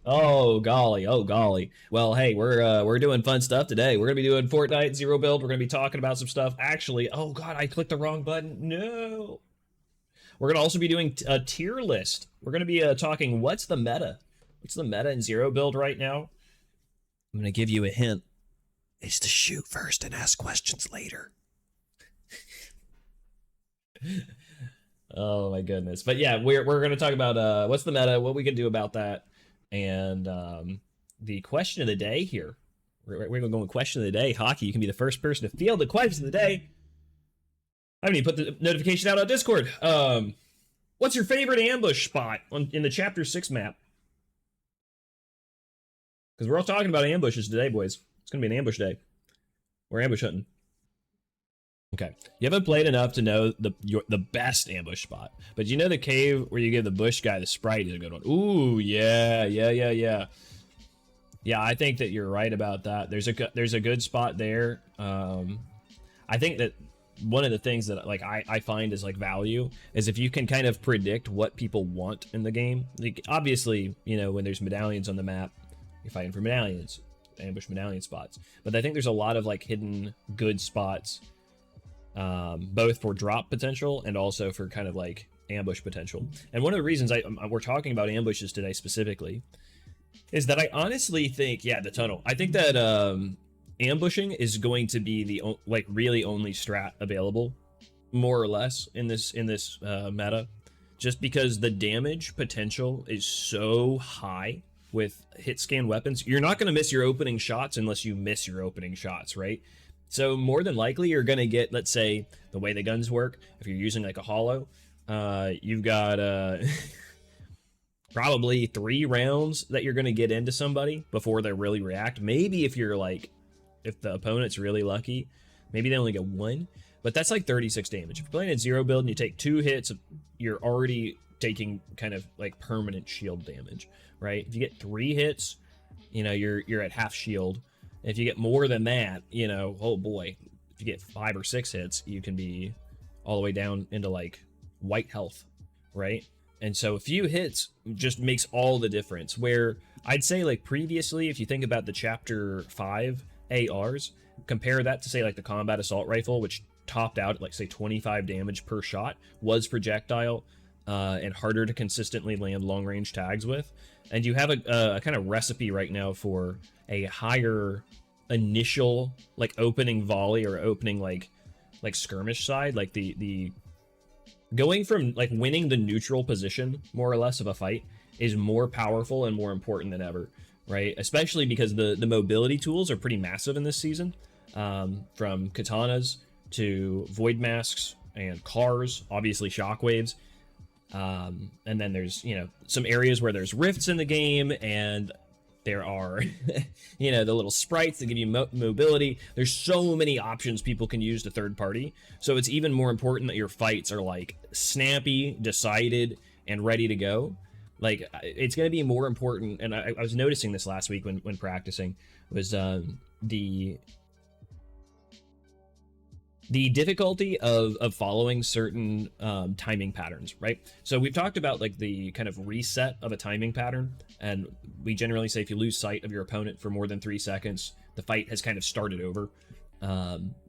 Oh golly, oh golly. Well, hey, we're doing fun stuff today. We're gonna be doing Fortnite Zero Build. We're gonna be talking about some stuff. Actually, oh god, I clicked the wrong button. No. We're gonna also be doing a tier list. We're gonna be talking what's the meta. What's the meta in Zero Build right now? I'm gonna give you a hint. It's to shoot first and ask questions later. Oh my goodness. But yeah, we're gonna talk about what's the meta, what we can do about that, and the question of the day here. We're gonna go with question of the day. Hockey, you can be the first person to field the question of the day. I haven't even put the notification out on Discord. What's your favorite ambush spot in the Chapter 6 map? Because we're all talking about ambushes today, boys. It's gonna be an ambush day. We're ambush hunting. Okay, you haven't played enough to know the best ambush spot, but you know the cave where you give the bush guy the sprite is a good one. Ooh, yeah. I think that you're right about that. There's a good spot there. I think that one of the things that like I find is like value is if you can kind of predict what people want in the game. Like obviously, you know, when there's medallions on the map, you're fighting for medallions, ambush medallion spots. But I think there's a lot of like hidden good spots, both for drop potential and also for kind of like ambush potential. And one of the reasons we're talking about ambushes today specifically is that I honestly think, yeah, the tunnel. I think that ambushing is going to be the like really only strat available, more or less, in this meta, just because the damage potential is so high with hit scan weapons. You're not going to miss your opening shots unless you miss your opening shots, right? So more than likely you're going to get, let's say, the way the guns work, if you're using like a hollow, you've got probably 3 rounds that you're going to get into somebody before they really react. Maybe if you're like, if the opponent's really lucky, maybe they only get 1, but that's like 36 damage. If you're playing at Zero Build and you take 2 hits, you're already taking kind of like permanent shield damage, right? If you get 3 hits, you know, you're at half shield. If you get more than that, you know, oh boy, if you get 5 or 6 hits, you can be all the way down into like white health, right? And so a few hits just makes all the difference. Where I'd say like previously, if you think about the Chapter 5 ARs, compare that to say like the combat assault rifle, which topped out at like say 25 damage per shot, was projectile and harder to consistently land long range tags with. And you have a kind of recipe right now for a higher initial like opening volley or opening like skirmish side, like the going from like winning the neutral position more or less of a fight is more powerful and more important than ever, right? Especially because the mobility tools are pretty massive in this season, from katanas to void masks and cars, obviously shockwaves. And then there's, you know, some areas where there's rifts in the game, and there are, you know, the little sprites that give you mobility. There's so many options people can use to third party. So it's even more important that your fights are like snappy, decided, and ready to go. Like it's going to be more important. And I was noticing this last week when practicing was the difficulty of following certain timing patterns, right? So we've talked about like the kind of reset of a timing pattern, and we generally say if you lose sight of your opponent for more than 3 seconds, the fight has kind of started over.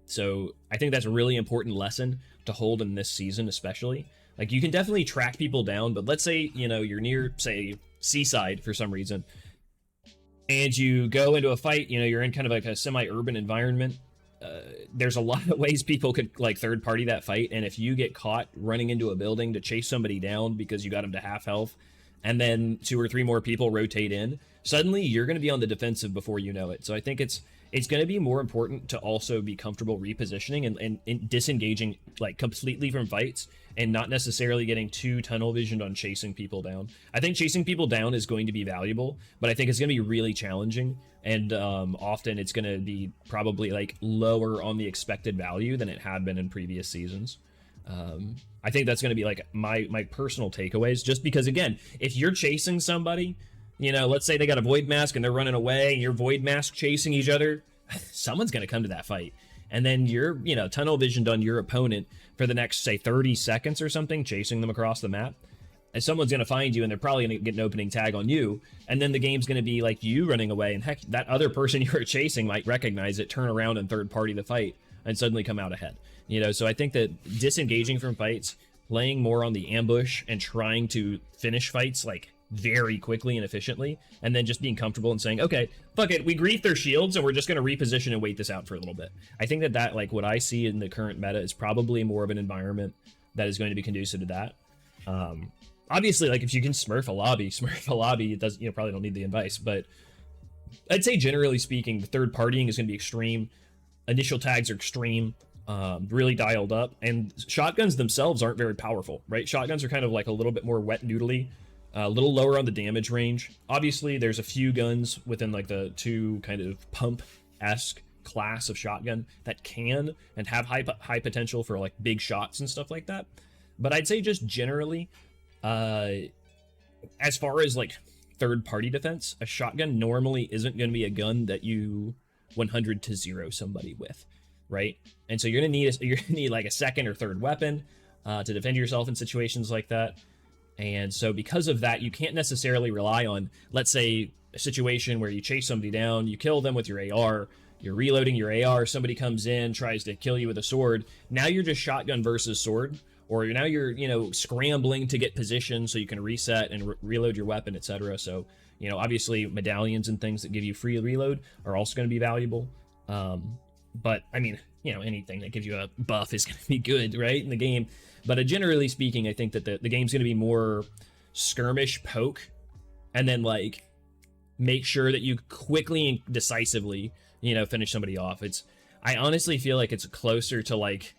So I think that's a really important lesson to hold in this season, especially. Like you can definitely track people down, but let's say, you know, you're near, say, Seaside for some reason, and you go into a fight, you know, you're in kind of like a semi-urban environment. There's a lot of ways people could like third party that fight, and if you get caught running into a building to chase somebody down because you got them to half health, and then 2 or 3 more people rotate in, suddenly you're going to be on the defensive before you know it. So I think it's going to be more important to also be comfortable repositioning and disengaging like completely from fights, and not necessarily getting too tunnel visioned on chasing people down. I think chasing people down is going to be valuable, but I think it's going to be really challenging, and often it's going to be probably like lower on the expected value than it had been in previous seasons. I think that's going to be like my personal takeaways, just because again, if you're chasing somebody, you know, let's say they got a void mask and they're running away and you're void mask chasing each other, someone's going to come to that fight. And then you're, you know, tunnel visioned on your opponent for the next, say, 30 seconds or something, chasing them across the map. and someone's going to find you, and they're probably going to get an opening tag on you, and then the game's going to be like you running away, and heck, that other person you were chasing might recognize it, turn around and third party the fight, and suddenly come out ahead. You know, so I think that disengaging from fights, playing more on the ambush, and trying to finish fights like very quickly and efficiently, and then just being comfortable and saying, okay, fuck it, we grief their shields and we're just going to reposition and wait this out for a little bit. I think that like what I see in the current meta is probably more of an environment that is going to be conducive to that. Obviously, like if you can smurf a lobby, it does, you know, probably don't need the advice, but I'd say generally speaking, the third partying is going to be extreme. Initial tags are extreme, really dialed up, and shotguns themselves aren't very powerful, right? Shotguns are kind of like a little bit more wet noodly, a little lower on the damage range. Obviously, there's a few guns within like the two kind of pump-esque class of shotgun that can and have high potential for like big shots and stuff like that. But I'd say just generally, as far as like third-party defense, a shotgun normally isn't going to be a gun that you 100 to 0 somebody with, right? And so you're gonna need like a second or third weapon to defend yourself in situations like that. And so because of that, you can't necessarily rely on, let's say, a situation where you chase somebody down, you kill them with your AR, you're reloading your AR, somebody comes in, tries to kill you with a sword. Now you're just shotgun versus sword, or now you're, you know, scrambling to get position so you can reset and reload your weapon, etc. So, you know, obviously medallions and things that give you free reload are also going to be valuable. But I mean, you know, anything that gives you a buff is going to be good, right, in the game. But generally speaking, I think that the game's going to be more skirmish, poke, and then like make sure that you quickly and decisively, you know, finish somebody off. I honestly feel like it's closer to like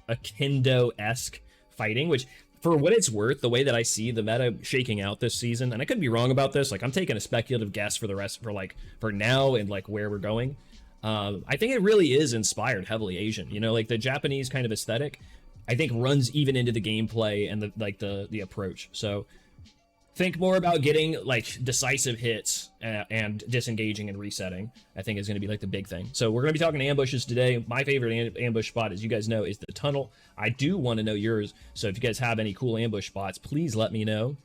a Kendo-esque fighting, which for what it's worth, the way that I see the meta shaking out this season, and I could be wrong about this, like I'm taking a speculative guess for the rest, for now and like where we're going. I think it really is inspired heavily Asian, you know, like the Japanese kind of aesthetic, I think runs even into the gameplay and the approach. So think more about getting like decisive hits and disengaging and resetting, I think is going to be like the big thing. So we're going to be talking ambushes today. My favorite ambush spot, as you guys know, is the tunnel. I do want to know yours. So if you guys have any cool ambush spots, please let me know.